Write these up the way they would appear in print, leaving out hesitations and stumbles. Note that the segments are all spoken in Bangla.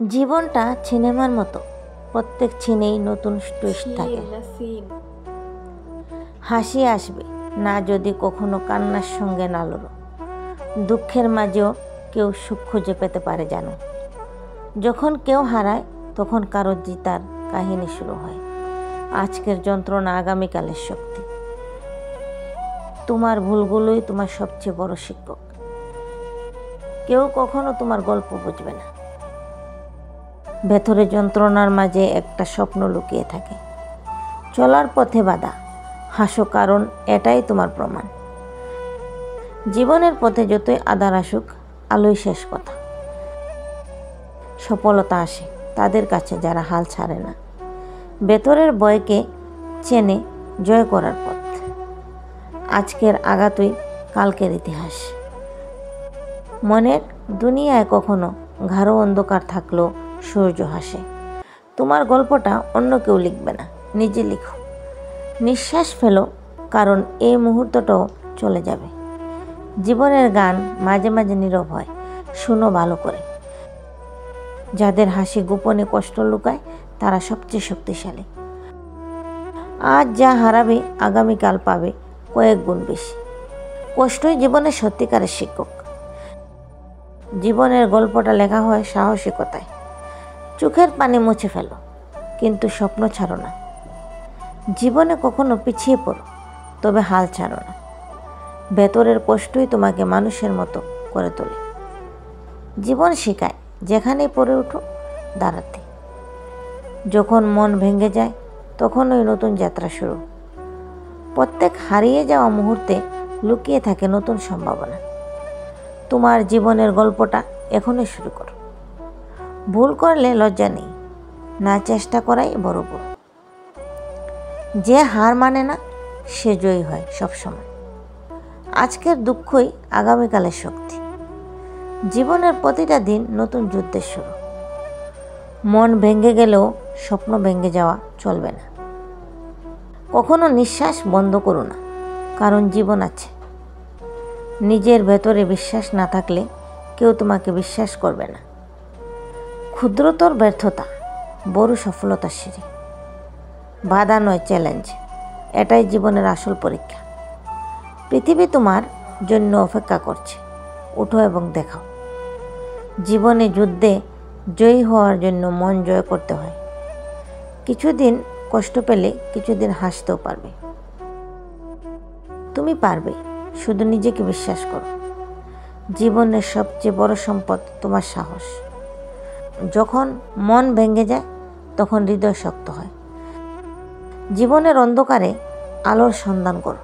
জীবনটা সিনেমার মতো, প্রত্যেক সিনেই নতুন টুইস্ট থাকে। হাসি আসবে না যদি কখনো কান্নার সঙ্গে না লড়ো। দুঃখের মাঝেও কেউ সুখ খুঁজে পেতে পারে জানো। যখন কেউ হারায় তখন কারো জিতার কাহিনী শুরু হয়। আজকের যন্ত্রণা আগামীকালের শক্তি। তোমার ভুলগুলোই তোমার সবচেয়ে বড় শিক্ষক। কেউ কখনো তোমার গল্প বুঝবে না। ভেতরে যন্ত্রণার মাঝে একটা স্বপ্ন লুকিয়ে থাকে। চলার পথে বাধা, হাসো কারণ এটাই তোমার প্রমাণ। জীবনের পথে যতই আধার আসুক, আলোই শেষ কথা। সফলতা আসে তাদের কাছে যারা হাল ছাড়ে না। ভেতরের ভয়কে চেনে জয় করার পথ। আজকের আঘাতই কালকের ইতিহাস। মনের দুনিয়ায় কখনো গাঢ় অন্ধকার থাকলেও সূর্য হাসে। তোমার গল্পটা অন্য কেউ লিখবে না, নিজে লিখো। নিঃশ্বাস ফেলো কারণ এই মুহূর্তটাও চলে যাবে। জীবনের গান মাঝে মাঝে নীরব হয়, শুনো ভালো করে। যাদের হাসি গোপনে কষ্ট লুকায় তারা সবচেয়ে শক্তিশালী। আজ যা হারাবে আগামীকাল পাবে কয়েক গুণ বেশি। কষ্টই জীবনের সত্যিকারের শিক্ষক। জীবনের গল্পটা লেখা হয় সাহসিকতায়। চোখের পানি মুছে ফেলো কিন্তু স্বপ্ন ছাড়ো না। জীবনে কখনো পিছিয়ে পড়ো তবে হাল ছাড়ো না। ভেতরের কষ্টই তোমাকে মানুষের মতো করে তোলে। জীবন শেখায় যেখানেই পড়ে ওঠো দাঁড়াতে। যখন মন ভেঙে যায় তখনই নতুন যাত্রা শুরু। প্রত্যেক হারিয়ে যাওয়া মুহূর্তে লুকিয়ে থাকে নতুন সম্ভাবনা। তোমার জীবনের গল্পটা এখনই শুরু করো। ভুল করলে লজ্জা নেই, না চেষ্টা করাই বড় ভুল। যে হার মানে না সে জয়ী হয় সবসময়। আজকের দুঃখই আগামীকালের শক্তি। জীবনের প্রতিটা দিন নতুন যুদ্ধের শুরু। মন ভেঙে গেলেও স্বপ্ন ভেঙে যাওয়া চলবে না। কখনো নিঃশ্বাস বন্ধ করো না, কারণ জীবন আছে। নিজের ভেতরে বিশ্বাস না থাকলে কেউ তোমাকে বিশ্বাস করবে না। ক্ষুদ্রতর ব্যর্থতা বড় সফলতার সিঁড়ি। বাধা নয়, চ্যালেঞ্জ। এটাই জীবনের আসল পরীক্ষা। পৃথিবী তোমার জন্য অপেক্ষা করছে। উঠো এবং দেখাও। জীবনে যুদ্ধে জয়ী হওয়ার জন্য মন জয় করতে হয়। কিছুদিন কষ্ট পেলে কিছুদিন হাসতেও পারবে। তুমি পারবে, শুধু নিজেকে বিশ্বাস করো। জীবনের সবচেয়ে বড় সম্পদ তোমার সাহস। যখন মন ভেঙে যায় তখন হৃদয় শক্ত হয়। জীবনের অন্ধকারে আলোর সন্ধান করো।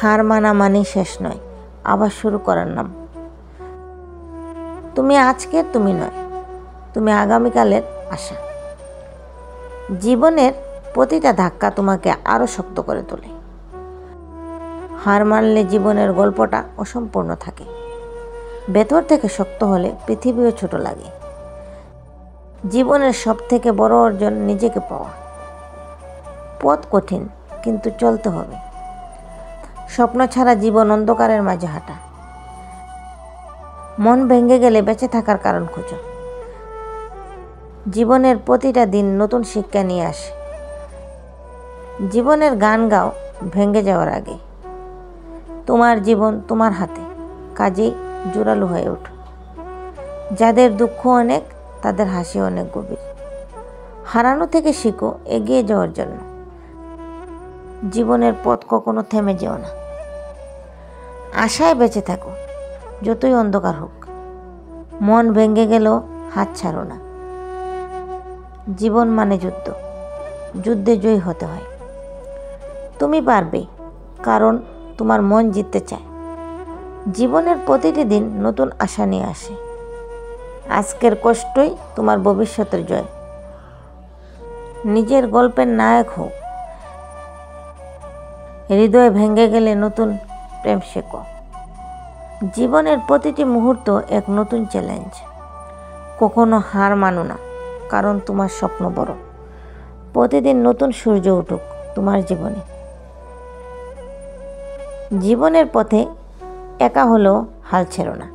হার মানা মানেই শেষ নয়, আবার শুরু করার নাম। তুমি আজকের তুমি নয়, তুমি আগামীকালের আশা। জীবনের প্রতিটা ধাক্কা তোমাকে আরও শক্ত করে তোলে। হার মানলে জীবনের গল্পটা অসম্পূর্ণ থাকে। ভেতর থেকে শক্ত হলে পৃথিবীও ছোট লাগে। জীবনের সবথেকে বড় অর্জন নিজেকে পাওয়া। পথ কঠিন কিন্তু চলতে হবে। স্বপ্ন ছাড়া জীবন অন্ধকারের মাঝে হাঁটা। মন ভেঙে গেলে বেঁচে থাকার কারণ খোঁজো। জীবনের প্রতিটা দিন নতুন শিক্ষা নিয়ে আসে। জীবনের গান গাও ভেঙে যাওয়ার আগে। তোমার জীবন তোমার হাতে, কাজেই জোরালো হয়ে ওঠো। যাদের দুঃখ অনেক তাদের হাসি অনেক গভীর। হারানো থেকে শিখো এগিয়ে যাওয়ার জন্য। জীবনের পথ কখনো থেমে যেও না। আশায় বেঁচে থাকো যতই অন্ধকার হোক। মন ভেঙে গেলেও হাত ছাড়ো না। জীবন মানে যুদ্ধ, যুদ্ধে জয়ী হতে হয়। তুমি পারবে কারণ তোমার মন জিততে চায়। জীবনের প্রতিটি দিন নতুন আশা নিয়ে আসে। আজকের কষ্টই তোমার ভবিষ্যতের জয়। নিজের গল্পের নায়ক হও। হৃদয় ভেঙে গেলে নতুন প্রেম শেখো। জীবনের প্রতিটি মুহূর্ত এক নতুন চ্যালেঞ্জ। কখনো হার মানো না, কারণ তোমার স্বপ্ন বড়। প্রতিদিন নতুন সূর্য উঠুক তোমার জীবনে। জীবনের পথে একা হলেও হাল ছেড়ো না।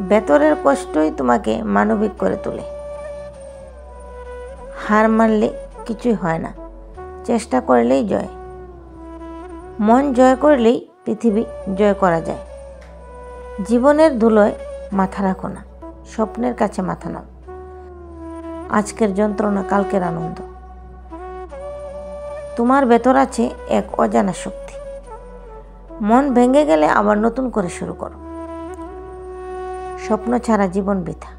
ভেতরের কষ্টই তোমাকে মানবিক করে তোলে। হার মানলে কিছুই হয় না, চেষ্টা করলেই জয়। মন জয় করলেই পৃথিবী জয় করা যায়। জীবনের ধুলোয় মাথা রাখো না, স্বপ্নের কাছে মাথা নাও। আজকের যন্ত্রণা কালকের আনন্দ। তোমার ভেতর আছে এক অজানা শক্তি। মন ভেঙে গেলে আবার নতুন করে শুরু করো। স্বপ্ন ছাড়া জীবন বৃথা।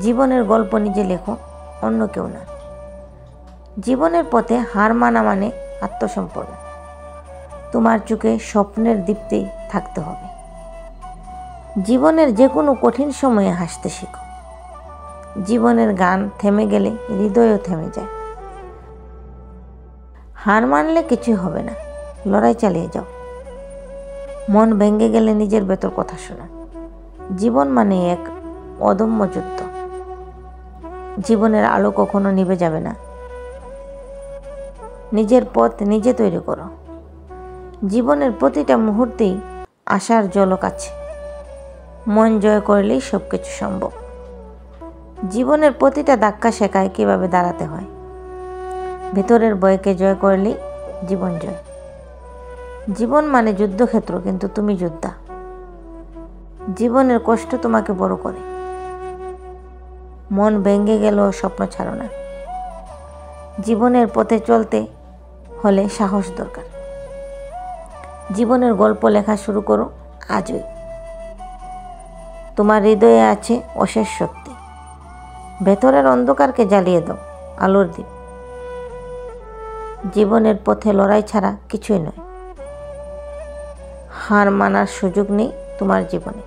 জীবনের গল্প নিজে লেখো, অন্য কেউ না। জীবনের পথে হার মানা মানে আত্মসম্পর্ণ। তোমার চোখে স্বপ্নের দীপ্তি থাকতে হবে। জীবনের যে কোনো কঠিন সময়ে হাসতে শেখো। জীবনের গান থেমে গেলে হৃদয়ও থেমে যায়। হার মানলে কিছুই হবে না, লড়াই চালিয়ে যাও। মন ভেঙে গেলে নিজের ভেতর কথা শোনা। জীবন মানে এক অদম্য যুদ্ধ। জীবনের আলো কখনো নিভে যাবে না। নিজের পথ নিজে তৈরি করো। জীবনের প্রতিটা মুহূর্তেই আশার ঝলক আছে। মন জয় করলেই সব কিছু সম্ভব। জীবনের প্রতিটা ধাক্কা শেখায় কীভাবে দাঁড়াতে হয়। ভেতরের ভয়কে জয় করলেই জীবন জয়। জীবন মানে যুদ্ধক্ষেত্র, কিন্তু তুমি যোদ্ধা। জীবনের কষ্ট তোমাকে বড় করে। মন ভেঙে গেলেও স্বপ্ন ছাড়ো না। জীবনের পথে চলতে হলে সাহস দরকার। জীবনের গল্প লেখা শুরু করো আজই। তোমার হৃদয়ে আছে অশেষ শক্তি। ভেতরের অন্ধকারকে জ্বালিয়ে দাও আলোর দ্বীপ। জীবনের পথে লড়াই ছাড়া কিছুই নয়। হার মানার সুযোগ নেই তোমার জীবনে।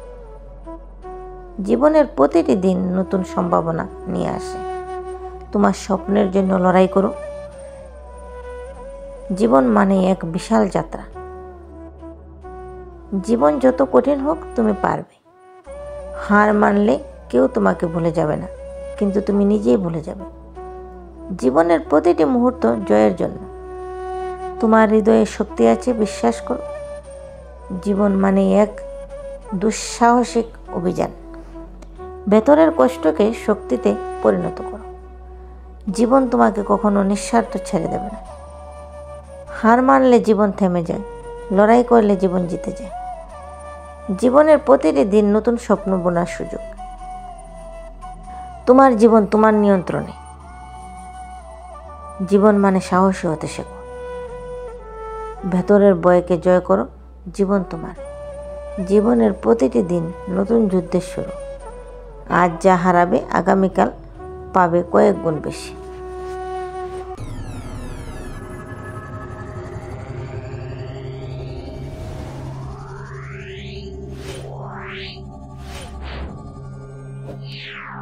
জীবনের প্রতিটি দিন নতুন সম্ভাবনা নিয়ে আসে। তোমার স্বপ্নের জন্য লড়াই করো। জীবন মানে এক বিশাল যাত্রা। জীবন যত কঠিন হোক তুমি পারবে। হার মানলে কেউ তোমাকে ভুলে যাবে না, কিন্তু তুমি নিজেই ভুলে যাবে। জীবনের প্রতিটি মুহূর্ত জয়ের জন্য। তোমার হৃদয়ে শক্তি আছে, বিশ্বাস করো। জীবন মানে এক দুঃসাহসিক অভিযান। ভেতরের কষ্টকে শক্তিতে পরিণত করো। জীবন তোমাকে কখনো নিঃস্বার্থ ছেড়ে দেবে না। হার মানলে জীবন থেমে যায়, লড়াই করলে জীবন জিতে যায়। জীবনের প্রতিটি দিন নতুন স্বপ্ন বোনার সুযোগ। তোমার জীবন তোমার নিয়ন্ত্রণে। জীবন মানে সাহসী হতে শেখো। ভেতরের ভয়কে জয় করো। জীবন তোমার। জীবনের প্রতিটি দিন নতুন যুদ্ধের শুরু। আজ যা হারাবে আগামীকাল পাবে কয়েক গুণ বেশি। Yeah.